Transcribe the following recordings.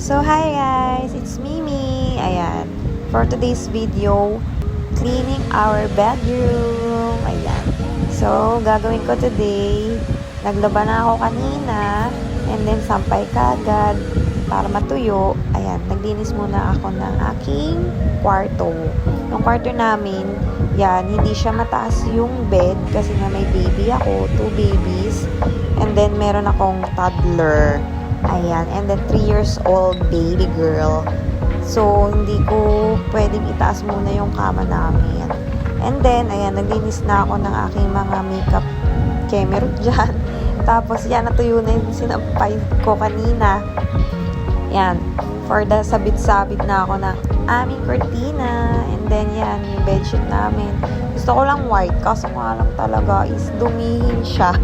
So, hi guys! It's Mimi! Ayan. For today's video, cleaning our bedroom. Ayan. So, gagawin ko today, naglaba na ako kanina, and then sampay kagad para matuyo. Ayan, naglinis muna ako ng aking kwarto. Yung kwarto namin, yan, hindi siya mataas yung bed kasi nga may baby ako, 2 babies. And then, meron akong toddler. Ayan, and then 3 years old baby girl. So, hindi ko pwedeng itaas muna yung kama namin. And then, ayan, naglinis na ako ng aking mga makeup camera dyan. Tapos, yan, natuyo na yung sinampay ko kanina. Yan, for the sabit-sabit na ako ng aming cortina. And then, yan, yung bedsheet namin. Gusto ko lang white, kaso nga lang talaga is dumihin siya.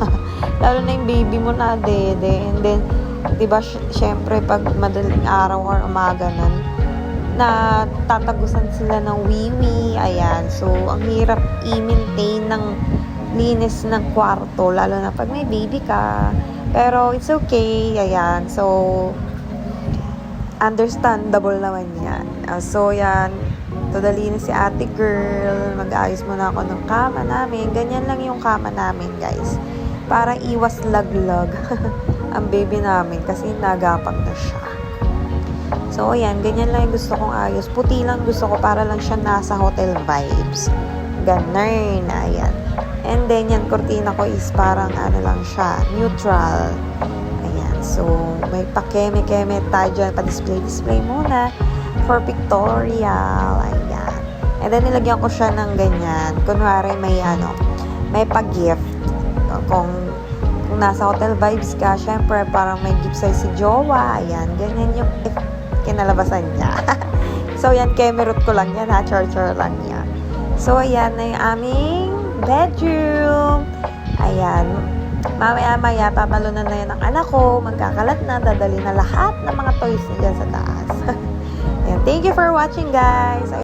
Lalo na yung baby mo na dede. And then, diba, syempre, pag madaling araw or umaga nun, na tatagusan sila ng wiwi. Ayan. So, ang hirap i-maintain ng linis ng kwarto, lalo na pag may baby ka. Pero, it's okay. Ayan. So, understandable naman yan. So, yan. Tudalinis si ate girl. Mag-aayos muna ako ng kama namin. Ganyan lang yung kama namin, guys. Para iwas laglag ang baby namin kasi nagapang na siya. So, ayan, ganyan lang yung gusto kong ayos. Puti lang gusto ko para lang siya nasa hotel vibes. Ganun, ayan. And then, yan, kortina ko is parang ano lang siya, neutral. Ayan, so, may pa-keme-keme tayo dyan, pa-display muna for pictorial. Ayan. And then, nilagyan ko siya ng ganyan. Kunwari, may pa-gift. Kung nasa hotel vibes ka, syempre, parang may gift sa'yo si jowa. Ayan, ganyan yung kinalabasan niya. So, yan, kemerot ko lang yan, ha? Char-char lang yan. So, ayan na yung aming bedroom. Ayan. Mamaya-maya, tatalunan na yan ng anak ko. Magkakalat na, dadali na lahat ng mga toys niya sa taas. Ayan, thank you for watching, guys.